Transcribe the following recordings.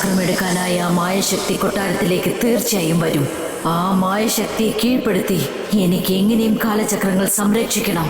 കാലചക്രമെടുക്കാനായി ആ മായശക്തി കൊട്ടാരത്തിലേക്ക് തീർച്ചയായും വരും. ആ മായശക്തിയെ കീഴ്പ്പെടുത്തി എനിക്ക് എങ്ങനെയും കാലചക്രങ്ങൾ സംരക്ഷിക്കണം.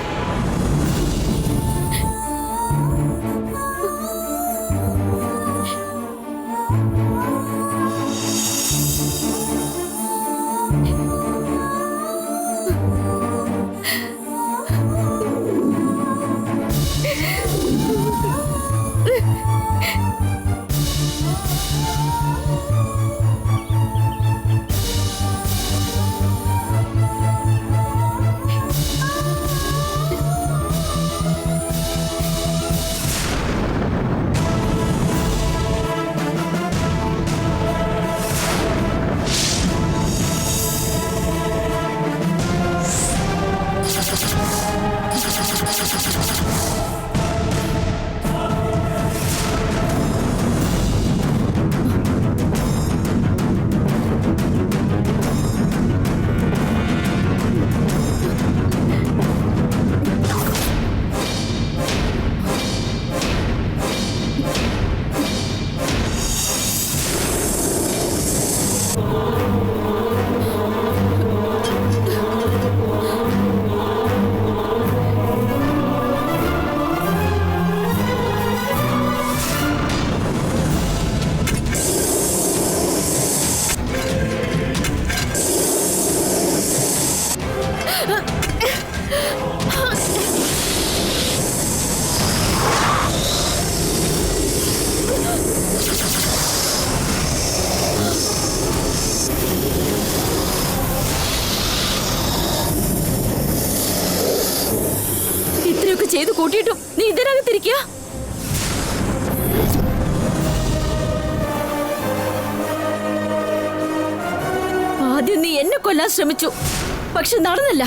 ചെയ്തു കൂട്ടിയിട്ടും നീ ഇതിനകത്തിരിക്കുക. ആദ്യം നീ എന്നെ കൊല്ലാൻ ശ്രമിച്ചു, പക്ഷെ നടന്നില്ല.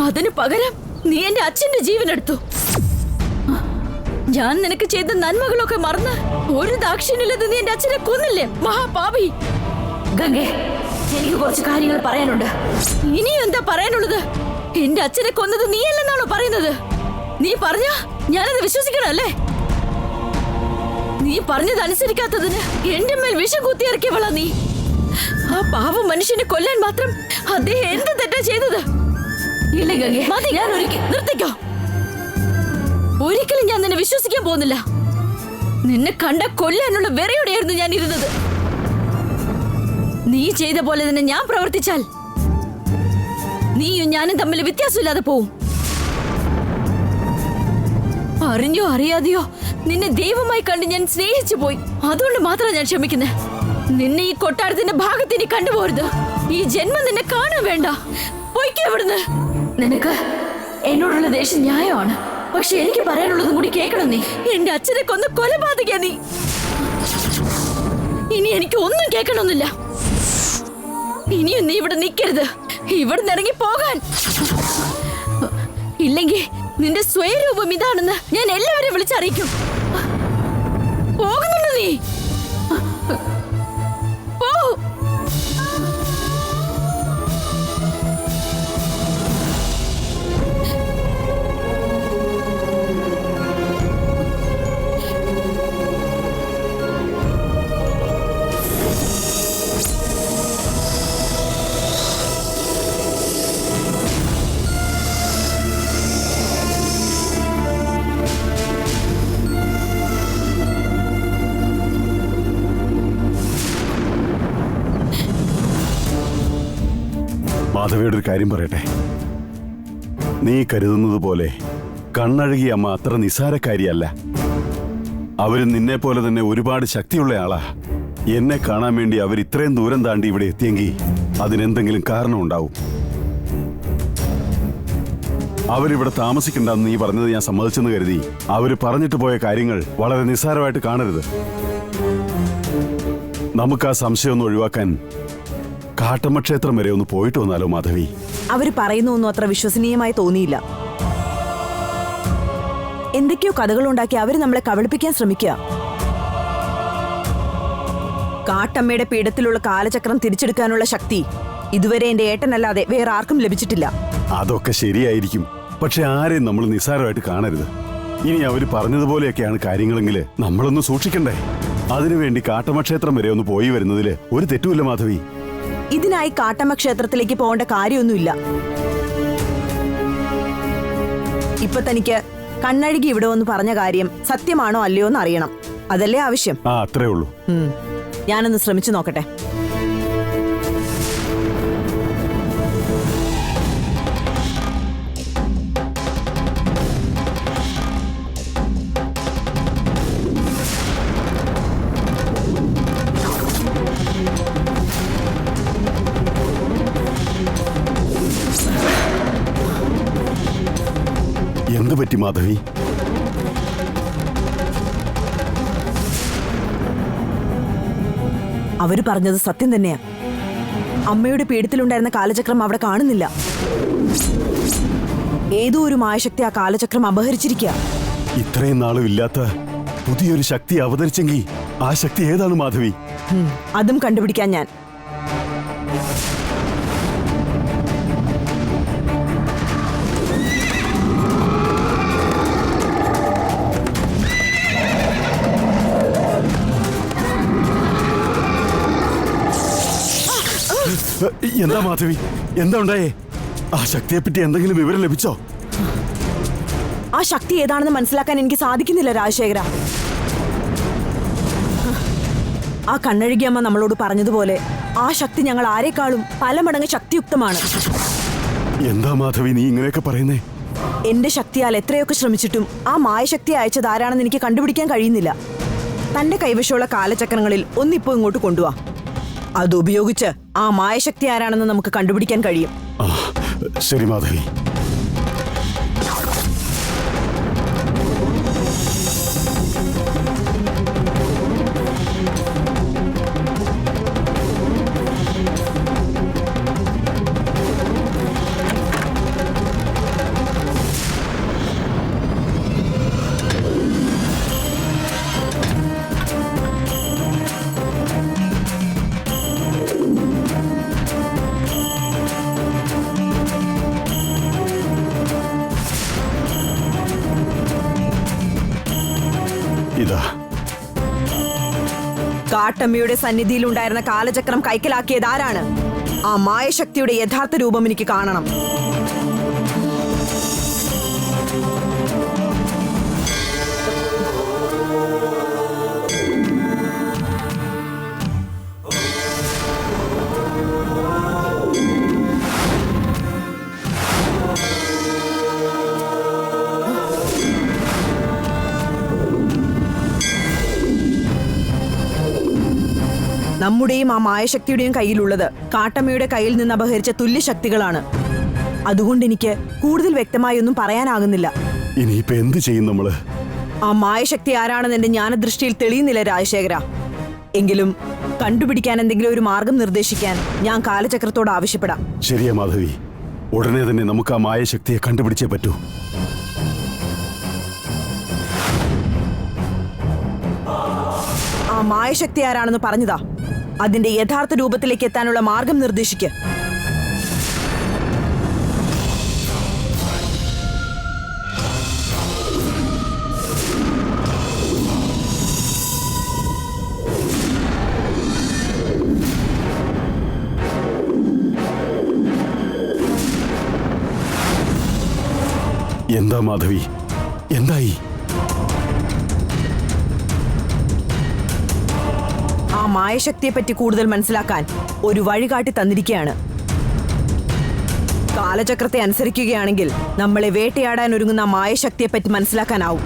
അതിനു പകരം നീ എന്റെ അച്ഛന്റെ ജീവൻ എടുത്തു. ഞാൻ നിനക്ക് ചെയ്ത നന്മകളൊക്കെ മറന്ന് ഒരു ദാക്ഷിണ്യമില്ലാതെ നീ എന്റെ അച്ഛനെ കൊന്നില്ലേ, മഹാപാപി. ഗംഗേ, എനിക്ക് കുറച്ച് കാര്യങ്ങൾ പറയാനുണ്ട്. ഇനിയും എന്താ പറയാനുള്ളത്? എന്റെ അച്ഛനെ കൊന്നത് നീയല്ലെന്നാണോ പറയുന്നത്? നീ പറഞ്ഞ ഞാനത് വിശ്വസിക്കണല്ലേ? നീ പറഞ്ഞത് അനുസരിക്കാത്തതിന് എന്റെ മേൽ വിഷം കുത്തിയിറക്കിയവളാ നീ. ആ പാവ മനുഷ്യനെ കൊല്ലാൻ മാത്രം അദ്ദേഹം എന്ത് തെറ്റാ ചെയ്തത്? ഇല്ല ഗംഗേ, മതി, ഞാൻ നിർത്തിക്കോ. ഒരിക്കലും ഞാൻ നിന്നെ വിശ്വസിക്കാൻ പോകുന്നില്ല. നിന്നെ കണ്ട കൊല്ലാനുള്ള വെറയോടെയായിരുന്നു ഞാൻ ഇരുന്നത്. നീ ചെയ്ത പോലെ തന്നെ ഞാൻ പ്രവർത്തിച്ചാൽ നീയും ഞാനും തമ്മിൽ വ്യത്യാസമില്ലാതെ പോവും. അറിഞ്ഞോ അറിയാതെയോ നിന്നെ ദൈവമായി കണ്ട് ഞാൻ സ്നേഹിച്ചു പോയി. അതുകൊണ്ട് മാത്രം ഞാൻ ക്ഷമിക്കുന്നത്. നിന്നെ ഈ കൊട്ടാരത്തിന്റെ ഭാഗത്തിന് കണ്ടുപോരുത്. ഈ ജന്മം നിന്നെ കാണാൻ വേണ്ട. പൊയ്ക്കോ ഇവിടുന്ന്. നിനക്ക് എന്നോടുള്ള ദേഷ്യം ന്യായമാണ്, പക്ഷെ എനിക്ക് പറയാനുള്ളതും കൂടി കേൾക്കണം. നീ എന്റെ അച്ഛനെ കൊന്ന് കൊലപാതക നീ. ഇനി എനിക്ക് ഒന്നും കേൾക്കണമെന്നില്ല. ഇനിയും നീ ഇവിടെ നിൽക്കരുത്. ഇവിടെ ഇറങ്ങി പോകാൻ. ഇല്ലെങ്കിൽ നിന്റെ സ്വയരൂപം ഇതാണെന്ന് ഞാൻ എല്ലാവരെയും വിളിച്ചറിയിക്കും. പോകുന്നുണ്ടോ നീ? പോ. മാധവിയുടെ ഒരു കാര്യം പറയട്ടെ. നീ കരുതുന്നത് പോലെ കണ്ണഴകി അമ്മ അത്ര നിസ്സാരക്കാരിയല്ല. അവര് നിന്നെ പോലെ തന്നെ ഒരുപാട് ശക്തിയുള്ള ആളാ. എന്നെ കാണാൻ വേണ്ടി അവർ ഇത്രയും ദൂരം താണ്ടി ഇവിടെ എത്തിയെങ്കിൽ അതിനെന്തെങ്കിലും കാരണം ഉണ്ടാവും. അവരിവിടെ താമസിക്കണ്ടെന്ന് നീ പറഞ്ഞത് ഞാൻ സമ്മതിച്ചെന്ന് കരുതി അവര് പറഞ്ഞിട്ട് പോയ കാര്യങ്ങൾ വളരെ നിസ്സാരമായിട്ട് കാണരുത്. നമുക്ക് ആ സംശയം ഒന്ന് ഒഴിവാക്കാൻ കാട്ടമ്മ ക്ഷേത്രം വരെ ഒന്ന് പോയിട്ട് വന്നാലോ മാധവി? അവര് പറയുന്നൊന്നും അത്ര വിശ്വസനീയമായി തോന്നിയില്ല. എന്തൊക്കെയോ കഥകളുണ്ടാക്കി അവര് നമ്മളെ കബളിപ്പിക്കാൻ ശ്രമിക്കുക. കാട്ടമ്മയുടെ പീഠത്തിലുള്ള കാലചക്രം തിരിച്ചെടുക്കാനുള്ള ശക്തി ഇതുവരെ എന്റെ ഏട്ടനല്ലാതെ വേറെ ആർക്കും ലഭിച്ചിട്ടില്ല. അതൊക്കെ ശരിയായിരിക്കും, പക്ഷെ ആരെയും നമ്മൾ നിസ്സാരമായിട്ട് കാണരുത്. ഇനി അവര് പറഞ്ഞതുപോലെയൊക്കെയാണ് കാര്യങ്ങളെങ്കിൽ നമ്മളൊന്ന് സൂക്ഷിക്കണ്ടേ? അതിനുവേണ്ടി കാട്ടമക്ഷേത്രം വരെ ഒന്ന് പോയി വരുന്നതില് ഒരു തെറ്റുമില്ല മാധവി. ഇതിനായി കാട്ടമ്മ ക്ഷേത്രത്തിലേക്ക് പോകേണ്ട കാര്യമൊന്നുമില്ല. ഇപ്പൊ തനിക്ക് കണ്ണഴുകി ഇവിടെ ഒന്ന് പറഞ്ഞ കാര്യം സത്യമാണോ അല്ലയോ എന്ന് അറിയണം. അതല്ലേ ആവശ്യം? അത്രേ ഉള്ളൂ. ഞാനൊന്ന് ശ്രമിച്ചു നോക്കട്ടെ. എന്ത് പറ്റി മാധവി? അവര് പറഞ്ഞത് സത്യം തന്നെയാ. അമ്മയുടെ പീഠത്തിലുണ്ടായിരുന്ന കാലചക്രം അവിടെ കാണുന്നില്ല. ഏതോ ഒരു മായശക്തി ആ കാലചക്രം അപഹരിച്ചിരിക്കുക. ഇത്രയും നാളും ഇല്ലാത്ത പുതിയൊരു ശക്തി അവതരിച്ചെങ്കിൽ ആ ശക്തി ഏതാണ് മാധവി? അതും കണ്ടുപിടിക്കാൻ ഞാൻ. എന്താ മാധവി, എന്താ ഉണ്ടായേ? ആ ശക്തിയെപ്പറ്റി എന്തെങ്കിലും വിവരം ലഭിച്ചോ? ആ ശക്തി ഏതാണെന്ന് മനസ്സിലാക്കാൻ എനിക്ക് സാധിക്കുന്നില്ല രാജശേഖര. ആ കണ്ണഴുകിയമ്മ നമ്മളോട് പറഞ്ഞതുപോലെ ആ ശക്തി ഞങ്ങൾ ആരെക്കാളും പല മടങ്ങ് ശക്തിയുക്തമാണ്. എന്താ മാധവി നീ ഇങ്ങനെയൊക്കെ പറയുന്നേ? എന്റെ ശക്തിയാൽ എത്രയൊക്കെ ശ്രമിച്ചിട്ടും ആ മായശക്തി അയച്ചത് ആരാണെന്ന് എനിക്ക് കണ്ടുപിടിക്കാൻ കഴിയുന്നില്ല. തന്റെ കൈവശമുള്ള കാലചക്രങ്ങളിൽ ഒന്നിപ്പോ ഇങ്ങോട്ട് കൊണ്ടുവാ. അതുപയോഗിച്ച് ആ മായശക്തി ആരാണെന്ന് നമുക്ക് കണ്ടുപിടിക്കാൻ കഴിയും. ശരി മാധവി. ഇതാ കാട്ടമ്മയുടെ സന്നിധിയിലുണ്ടായിരുന്ന കാലചക്രം കൈക്കലാക്കിയത് ആരാണ്? ആ മായശക്തിയുടെ യഥാർത്ഥ രൂപം എനിക്ക് കാണണം. നമ്മുടെയും ആ മായശക്തിയുടെയും കയ്യിലുള്ളത് കാട്ടമ്മയുടെ കയ്യിൽ നിന്ന് അപഹരിച്ച തുല്യശക്തികളാണ്. അതുകൊണ്ട് എനിക്ക് കൂടുതൽ വ്യക്തമായി ഒന്നും പറയാനാകുന്നില്ല. ഇനിയിപ്പോ എന്ത് ചെയ്യും നമ്മള്? ആ മായശക്തി ആരാണെന്ന് എന്റെ ജ്ഞാനദൃഷ്ടിയിൽ തെളിയുന്നില്ല രാജശേഖര. എങ്കിലും കണ്ടുപിടിക്കാൻ എന്തെങ്കിലും ഒരു മാർഗം നിർദ്ദേശിക്കാൻ ഞാൻ കാലചക്രത്തോട് ആവശ്യപ്പെടാം. ശരിയാ മാധവി, ഉടനെ തന്നെ നമുക്ക് ആ മായശക്തിയെ കണ്ടുപിടിച്ചേ പറ്റൂ. ആ മായശക്തി ആരാണെന്ന് പറഞ്ഞതാ. അതിന്റെ യഥാർത്ഥ രൂപത്തിലേക്ക് എത്താനുള്ള മാർഗം നിർദ്ദേശിക്ക്. എന്താ മാധവി, എന്തായി? ആ മായശക്തിയെപ്പറ്റി കൂടുതൽ മനസ്സിലാക്കാൻ ഒരു വഴികാട്ടി തന്നിരിക്കുകയാണ്. കാലചക്രത്തെ അനുസരിക്കുകയാണെങ്കിൽ നമ്മളെ വേട്ടയാടാൻ ഒരുങ്ങുന്ന മായശക്തിയെപ്പറ്റി മനസ്സിലാക്കാനാവും.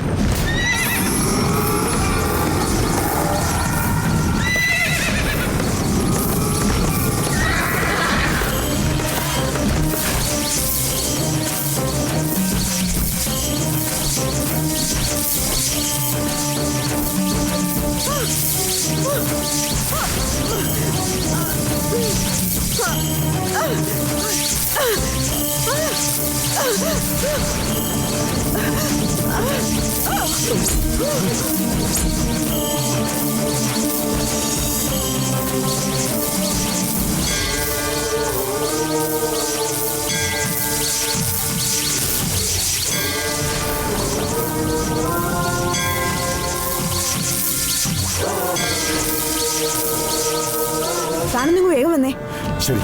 ശരി.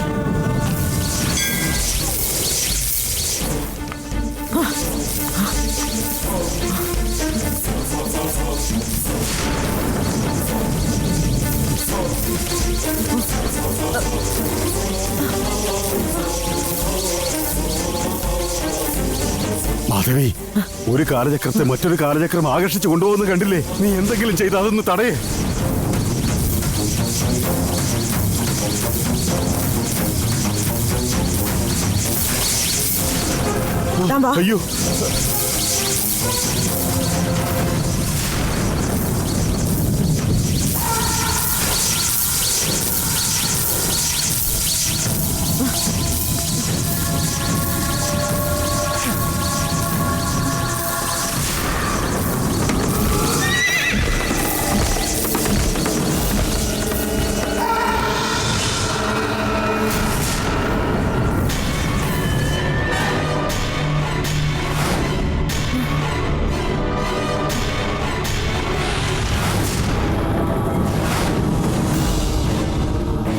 മാധവി, ഒരു കാലചക്രത്തെ മറ്റൊരു കാലചക്രം ആകർഷിച്ചു കൊണ്ടുപോകുന്ന കണ്ടില്ലേ? നീ എന്തെങ്കിലും ചെയ്ത് അതൊന്ന് തടയേ. അയ്യോ,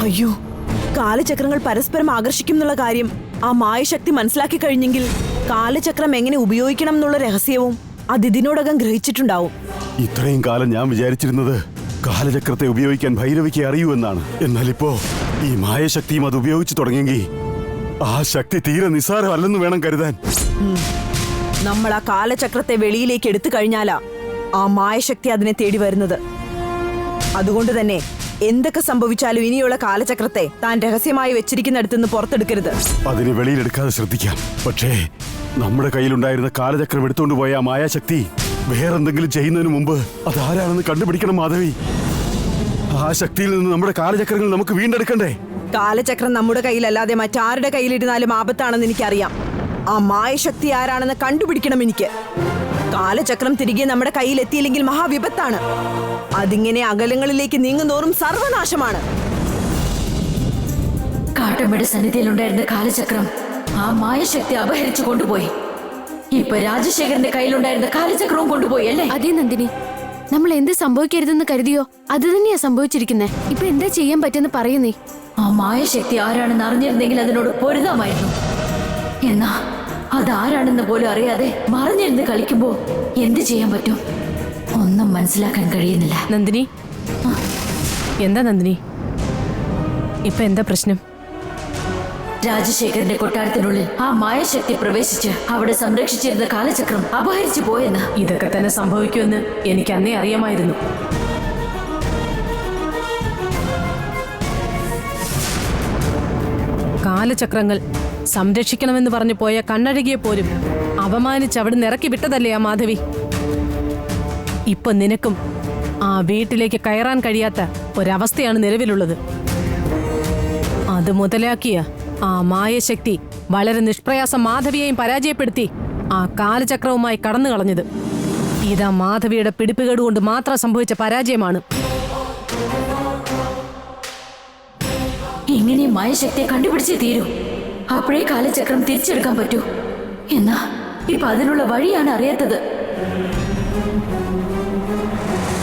അയ്യോ, കാലചക്രങ്ങൾ പരസ്പരം ആകർഷിക്കും എന്നുള്ള കാര്യം ആ മായശക്തി മനസ്സിലാക്കി കഴിഞ്ഞെങ്കിൽ കാലചക്രം എങ്ങനെ ഉപയോഗിക്കണം എന്നുള്ള രഹസ്യവും അത് ഇതിനോടകം ഗ്രഹിച്ചിട്ടുണ്ടാവും. ഇത്രയും കാലം ഞാൻ വിചാരിച്ചിരുന്നത് കാലചക്രത്തെ ഉപയോഗിക്കാൻ ഭൈരവിക്ക് അറിയൂ എന്നാണ്. എന്നാൽ ഇപ്പോ ഈ മായശക്തിയും അത് ഉപയോഗിച്ചു തുടങ്ങിയെങ്കിൽ ആ ശക്തി തീരെ നിസ്സാരമല്ലെന്ന് വേണം കരുതാൻ. നമ്മൾ ആ കാലചക്രത്തെ വെളിയിലേക്ക് എടുത്തു കഴിഞ്ഞാലാ ആ മായശക്തി അതിനെ തേടി വരുന്നത്. അതുകൊണ്ട് തന്നെ എന്തൊക്കെ സംഭവിച്ചാലും ഇനിയുള്ള കാലചക്രത്തെ താൻ രഹസ്യമായി വെച്ചിരിക്കുന്നിടത്തുനിന്ന് പുറത്തെടുക്കരുത്. അതിനെ വെളിയിലെടുക്കാതെ ശ്രദ്ധിക്കാം. പക്ഷേ നമ്മുടെ കയ്യിലുണ്ടായിരുന്ന കാലചക്രം എടുത്തുകൊണ്ട് പോയ ആ മായാശക്തി വേറെന്തെങ്കിലും ചെയ്യുന്നതിന് മുമ്പ് അതാരാണെന്ന് കണ്ടുപിടിക്കണം മാധവി. ആ ശക്തിയിൽ നിന്ന് നമ്മുടെ കാലചക്രങ്ങൾ നമുക്ക് വീണ്ടെടുക്കണ്ടേ? കാലചക്രം നമ്മുടെ കയ്യിലല്ലാതെ മറ്റാരുടെ കയ്യിലിരുന്നാലും ആപത്താണെന്ന് എനിക്കറിയാം. ആ മായശക്തി ആരാണെന്ന് കണ്ടുപിടിക്കണം എനിക്ക്. കാലചക്രം തിരികെ നമ്മുടെ കയ്യിൽ എത്തിയില്ലെങ്കിൽ മഹാവിപത്താണ്. അതിങ്ങനെ അകലങ്ങളിലേക്ക് നീങ്ങുന്നോറും സർവനാശമാണ്. കാട്ടമ്മയുടെ സന്നിധിയിലുണ്ടായിരുന്ന കാലചക്രം ആ മായശക്തി അപഹരിച്ചു കൊണ്ടുപോയി. ഇപ്പൊ രാജശേഖരന്റെ കയ്യിലുണ്ടായിരുന്ന കാലചക്രവും കൊണ്ടുപോയി അല്ലേ? അതേ നന്ദിനി, നമ്മൾ എന്ത് സംഭവിക്കരുതെന്ന് കരുതിയോ അത് തന്നെയാ സംഭവിച്ചിരിക്കുന്നേ. ഇപ്പൊ എന്താ ചെയ്യാൻ പറ്റുന്ന പറയുന്നേ? ആ മായശക്തി ആരാണെന്ന് അറിഞ്ഞിരുന്നെങ്കിൽ അതിനോട് പൊരുതാമായിരുന്നു. എന്നാ അതാരാണെന്ന് പോലും അറിയാതെ മറിഞ്ഞിരുന്ന് കളിക്കുമ്പോ എന്ത് ചെയ്യാൻ പറ്റും? ഒന്നും മനസ്സിലാക്കാൻ കഴിയുന്നില്ല. നന്ദിനി, എന്താ നന്ദിനി ഇപ്പൊ എന്താ പ്രശ്നം? രാജശേഖരന്റെ കൊട്ടാരത്തിനുള്ളിൽ ആ മായശക്തി പ്രവേശിച്ച് അവിടെ സംരക്ഷിച്ചിരുന്ന കാലചക്രം അപഹരിച്ചു പോയെന്ന്. ഇതൊക്കെ തന്നെ സംഭവിക്കുമെന്ന് എനിക്ക് അന്നേ അറിയാമായിരുന്നു. കാലചക്രങ്ങൾ സംരക്ഷിക്കണമെന്ന് പറഞ്ഞു പോയ കണ്ണഴകിയെ പോലും അപമാനിച്ച് അവിടെ നിറക്കി വിട്ടതല്ലേ ആ മാധവി. ഇപ്പൊ നിനക്കും ആ വീട്ടിലേക്ക് കയറാൻ കഴിയാത്ത ഒരവസ്ഥയാണ് നിലവിലുള്ളത്. അത് മുതലാക്കിയ ആ മായശക്തി വളരെ നിഷ്പ്രയാസം മാധവിയെയും പരാജയപ്പെടുത്തി ആ കാലചക്രവുമായി കടന്നു കളഞ്ഞത്. ഇതാ മാധവിയുടെ പിടിപ്പുകേട് കൊണ്ട് മാത്രം സംഭവിച്ച പരാജയമാണ്. ഇങ്ങനെ മായശക്തിയെ കണ്ടുപിടിച്ചേ തീരൂ. അപ്പോഴേ കാലചക്രം തിരിച്ചെടുക്കാൻ പറ്റൂ. എന്നാ ഇപ്പൊ അതിനുള്ള വഴിയാണ് അറിയാത്തത്.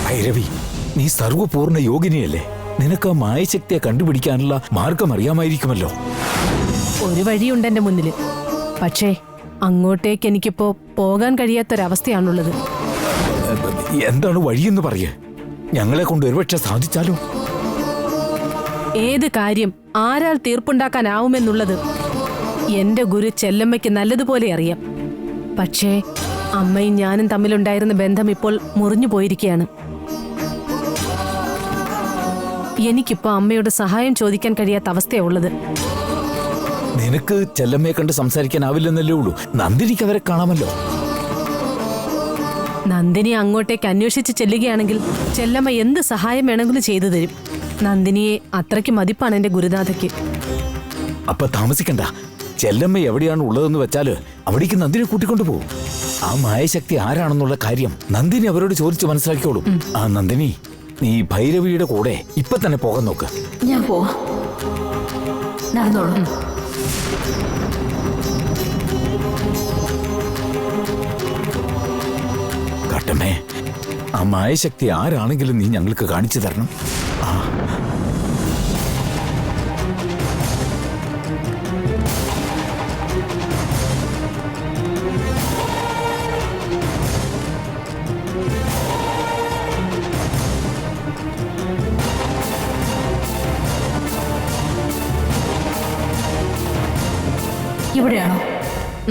ഭൈരവി, നീ സർവപൂർണ്ണ യോഗിനിയല്ലേ? നിനക്ക് ആ മായശക്തിയെ കണ്ടുപിടിക്കാനുള്ള മാർഗം അറിയാമായിരിക്കുമല്ലോ. ഒരു വഴിയുണ്ട് എന്റെ മുന്നിൽ. പക്ഷേ അങ്ങോട്ടേക്ക് എനിക്കിപ്പോ പോകാൻ കഴിയാത്തൊരവസ്ഥയാണുള്ളത്. എന്താണ് വഴിയെന്ന് പറയേ? ഞങ്ങളെ കൊണ്ട് ഒരുപക്ഷെ സാധിച്ചാലോ? ഏത് കാര്യം ആരാൽ തീർപ്പുണ്ടാക്കാനാവുമെന്നുള്ളത് എന്റെ ഗുരു ചെല്ലമ്മയ്ക്ക് നല്ലതുപോലെ അറിയാം. പക്ഷേ അമ്മയും ഞാനും തമ്മിലുണ്ടായിരുന്ന ബന്ധം ഇപ്പോൾ മുറിഞ്ഞു പോയിരിക്കുകയാണ്. എനിക്കിപ്പോ അമ്മയോട് സഹായം ചോദിക്കാൻ കഴിയാത്ത അവസ്ഥയാ ഉള്ളത്. നിനക്ക് ചെല്ലമ്മയെ കണ്ട് സംസാരിക്കാനാവില്ലെന്നല്ലേ ഉള്ളൂ. നന്ദിനിക്ക് അവരെ കാണാമല്ലോ. നന്ദിനി അങ്ങോട്ടേക്ക് അന്വേഷിച്ച് ചെല്ലുകയാണെങ്കിൽ ചെല്ലമ്മ എന്ത് സഹായം വേണമെങ്കിലും ചെയ്തു തരും. നന്ദിനിയെ അത്രയ്ക്ക് മതിപ്പാണ് എന്റെ ഗുരുനാഥയ്ക്ക്. അപ്പൊ താമസിക്കണ്ട. ചെല്ലമ്മ എവിടെയാണ് ഉള്ളതെന്ന് വെച്ചാല് അവിടേക്ക് നന്ദിനെ കൂട്ടിക്കൊണ്ടു പോകും. ആ മായശക്തി ആരാണെന്നുള്ള കാര്യം നന്ദിനി അവരോട് ചോദിച്ചു മനസ്സിലാക്കിയോളും. ആ നന്ദിനി, നീ ഭൈരവിയുടെ കൂടെ ഇപ്പൊ തന്നെ പോകാൻ നോക്ക്. ഞാൻ പോവാ. നടന്നോളൂ. കാട്ടമ്മേ, ആ മായശക്തി ആരാണെങ്കിലും നീ ഞങ്ങൾക്ക് കാണിച്ചു തരണം. ആ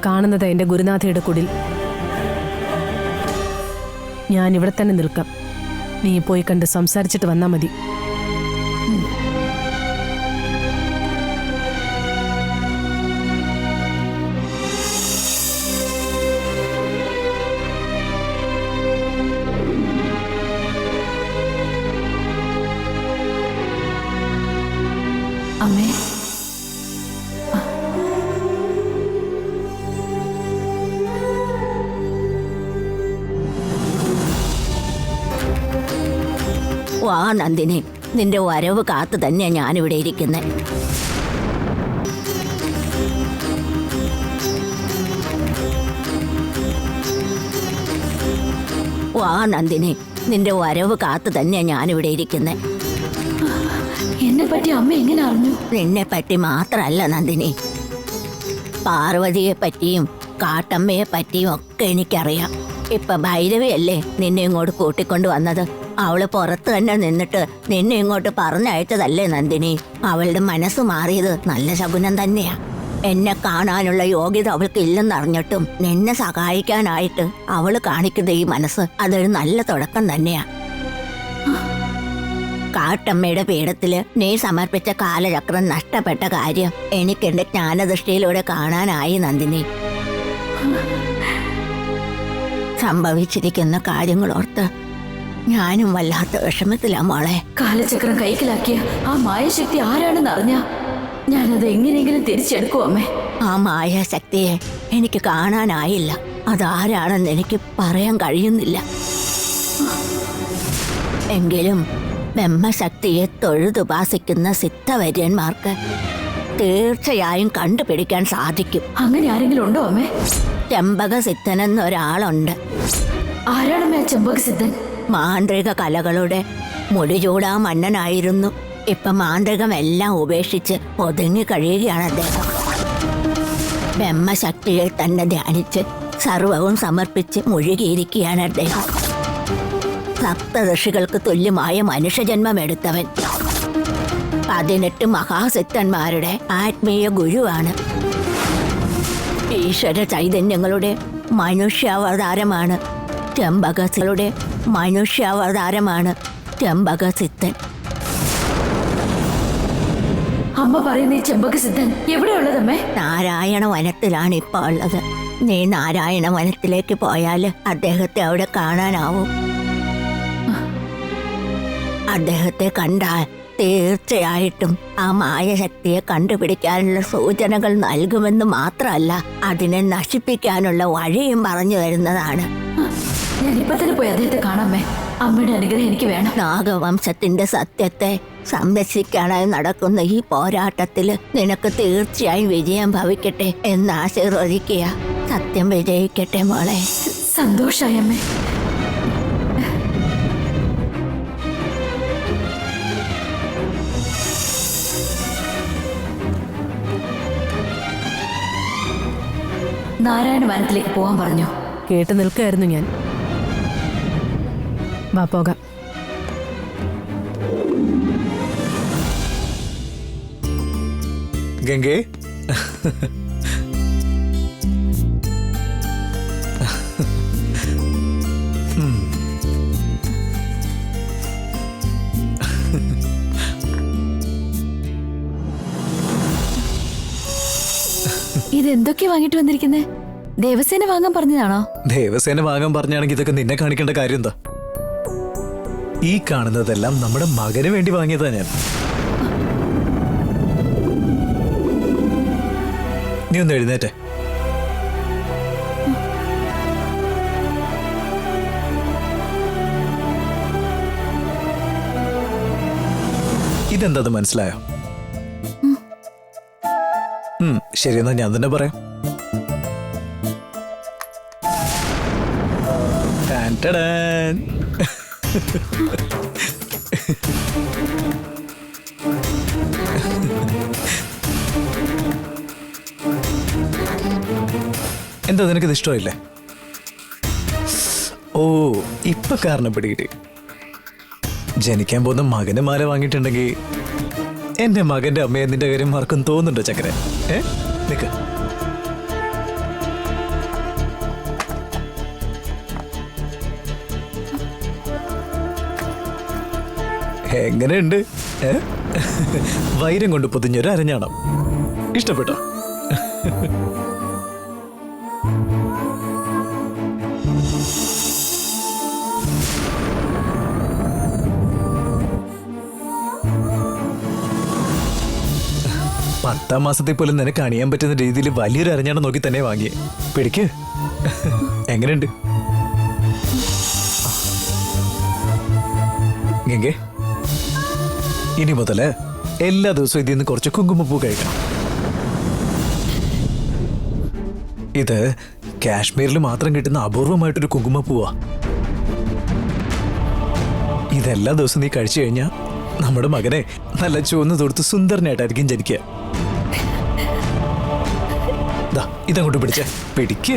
കാണുന്നത് എന്റെ ഗുരുനാഥയുടെ കുടിൽ. ഞാൻ ഇവിടെ തന്നെ നിൽക്കാം. നീ പോയി കണ്ട് സംസാരിച്ചിട്ട് വന്നാ മതി. അമ്മേ, വാ നന്ദിനി, നിന്റെ വരവ് കാത്തു തന്നെയാ ഞാനിവിടെ ഇരിക്കുന്നത്. വാ നന്ദിനി, നിന്റെ വരവ് കാത്തു തന്നെയാ ഞാനിവിടെ ഇരിക്കുന്നത്. എന്നെ പറ്റി അമ്മ എങ്ങനെ അറിഞ്ഞു? നിന്നെ പറ്റി മാത്രല്ല നന്ദിനി, പാർവതിയെ പറ്റിയും കാട്ടമ്മയെ പറ്റിയും ഒക്കെ എനിക്കറിയാം. ഇപ്പൊ ഭൈരവിയല്ലേ നിന്നെ ഇങ്ങോട്ട് കൂട്ടിക്കൊണ്ട് വന്നത്. അവള് പുറത്ത് തന്നെ നിന്നിട്ട് നിന്നെ ഇങ്ങോട്ട് പറഞ്ഞയച്ചതല്ലേ നന്ദിനി. അവളുടെ മനസ്സ് മാറിയത് നല്ല ശകുനം തന്നെയാ. എന്നെ കാണാനുള്ള യോഗ്യത അവൾക്ക് ഇല്ലെന്നറിഞ്ഞിട്ടും നിന്നെ സഹായിക്കാനായിട്ട് അവള് കാണിക്കുന്ന ഈ മനസ്സ് അതൊരു നല്ല തുടക്കം തന്നെയാ. കാട്ടമ്മയുടെ പീഠത്തില് നീ സമർപ്പിച്ച കാലചക്രം നഷ്ടപ്പെട്ട കാര്യം എനിക്ക് എന്റെ ജ്ഞാനദൃഷ്ടിയിലൂടെ കാണാനായി നന്ദിനി. സംഭവിച്ചിരിക്കുന്ന കാര്യങ്ങളോർത്ത് ഞാനും വല്ലാത്ത വിഷമത്തിലാ മോളെ. കാലചക്രം കൈക്കലാക്കിയ ആ മായശക്തി ആരാണെന്ന് അറിഞ്ഞ ഞാനത് എങ്ങനെയെങ്കിലും തിരിച്ചെടുക്കും അമ്മേ. ആ മായാശക്തിയെ എനിക്ക് കാണാനായില്ല. അതാരാണെന്ന് എനിക്ക് പറയാൻ കഴിയുന്നില്ല. എങ്കിലും ബ്രഹ്മശക്തിയെ തൊഴുതുപാസിക്കുന്ന സിദ്ധവര്യന്മാർക്ക് തീർച്ചയായും കണ്ടുപിടിക്കാൻ സാധിക്കും. അങ്ങനെ ആരെങ്കിലും ഉണ്ടോ അമ്മേ? ചെമ്പക സിദ്ധനെന്നൊരാളുണ്ട്. ആരാണമ്മേ ആ ചെമ്പക സിദ്ധൻ? മാന്ത്രിക കലകളുടെ മുടിചൂടാ മന്നനായിരുന്നു. ഇപ്പൊ മാന്ത്രികമെല്ലാം ഉപേക്ഷിച്ച് ഒതുങ്ങി കഴിയുകയാണ് അദ്ദേഹം. ബ്രഹ്മശക്തിയെ തന്നെ ധ്യാനിച്ച് സർവവും സമർപ്പിച്ച് മുഴുകിയിരിക്കുകയാണ് അദ്ദേഹം. സപ്തഋഷികൾക്ക് തുല്യമായ മനുഷ്യജന്മമെടുത്തവൻ 18 മഹാസിദ്ധന്മാരുടെ ആത്മീയ ഗുരുവാണ്. ഈശ്വര ചൈതന്യങ്ങളുടെ മനുഷ്യാവതാരമാണ് ചെമ്പകസികളുടെ മനുഷ്യാവതാരമാണ് ചെമ്പകസിദ്ധൻ. അമ്മ പറയുന്ന ഈ ചെമ്പക സിദ്ധൻ എവിടെയുള്ളതമ്മേ? നാരായണ വനത്തിലാണ് ഇപ്പൊ ഉള്ളത്. നീ നാരായണ വനത്തിലേക്ക് പോയാൽ അദ്ദേഹത്തെ അവിടെ കാണാനാവും. അദ്ദേഹത്തെ കണ്ടാൽ തീർച്ചയായിട്ടും ആ മായശക്തിയെ കണ്ടുപിടിക്കാനുള്ള സൂചനകൾ നൽകുമെന്ന് മാത്രമല്ല, അതിനെ നശിപ്പിക്കാനുള്ള വഴിയും പറഞ്ഞു തരുന്നതാണ്. ഞാനിപ്പോ തന്നെ പോയി അദ്ദേഹത്തെ കാണാമേ. അമ്മയുടെ അനുഗ്രഹം എനിക്ക് വേണം. നാഗവംശത്തിന്റെ സത്യത്തെ സംരക്ഷിക്കാനായി നടക്കുന്ന ഈ പോരാട്ടത്തില് നിനക്ക് തീർച്ചയായും വിജയം ഭവിക്കട്ടെ എന്ന് ആശീർവദിക്കുക. സത്യം വിജയിക്കട്ടെ മോളെ. സന്തോഷായി അമ്മേ. നാരായണ വനത്തിലേക്ക് പോകാൻ പറഞ്ഞു. കേട്ട് നിൽക്കായിരുന്നു ഞാൻ. വാ പോകാം. ഗംഗേ, ഇതെന്തൊക്കെയാ വാങ്ങിട്ട് വന്നിരിക്കുന്നേ? ദേവസേന വാങ്ങാൻ പറഞ്ഞതാണോ? ദേവസേന വാങ്ങാൻ പറഞ്ഞാണെങ്കിൽ ഇതൊക്കെ നിന്നെ കാണിക്കേണ്ട കാര്യം എന്താ? ഈ കാണുന്നതെല്ലാം നമ്മുടെ മകന് വേണ്ടി വാങ്ങിയതാ ഞാൻ. നീ ഒന്ന് എഴുന്നേറ്റെ. ഇതെന്താ മനസ്സിലായോ? ശരി, എന്നാ ഞാൻ തന്നെ പറയാം. ടാൻ. എന്താ നിനക്കിത് ഇഷ്ടമില്ലേ? ഓ, ഇപ്പൊ കാരണം പിടികിട്ടി. ജനിക്കാൻ പോകുന്ന മകന് മാല വാങ്ങിയിട്ടുണ്ടെങ്കിൽ എന്റെ മകന്റെ അമ്മയെ നിന്റെ കാര്യം മറക്കും തോന്നുന്നുണ്ടോ ചക്കര? നിക്ക്. എങ്ങനെയുണ്ട്? വൈരം കൊണ്ട് പൊതിഞ്ഞൊരു അരഞ്ഞാണം. ഇഷ്ടപ്പെട്ടോ? പത്താം മാസത്തിൽ പോലും നിനക്ക് അണിയാൻ പറ്റുന്ന രീതിയിൽ വലിയൊരു അരഞ്ഞാണം നോക്കി തന്നെ വാങ്ങിയേ. പിടിക്ക്. എങ്ങനെയുണ്ട്? ഗംഗേ, ഇനി മുതല് എല്ലാ ദിവസവും ഇതിൽ നിന്ന് കുറച്ച് കുങ്കുമപ്പൂ കഴിക്കണം. ഇത് കാശ്മീരിൽ മാത്രം കിട്ടുന്ന അപൂർവമായിട്ടൊരു കുങ്കുമപ്പൂവാ. ഇതെല്ലാ ദിവസവും നീ കഴിച്ചു കഴിഞ്ഞാൽ നമ്മുടെ മകനെ നല്ല ചുവന്ന് തൊടുത്ത് സുന്ദരനായിട്ടായിരിക്കും ജനിക്കുക. ഇതങ്ങോട്ട് പിടിച്ചേ. പിടിക്ക്.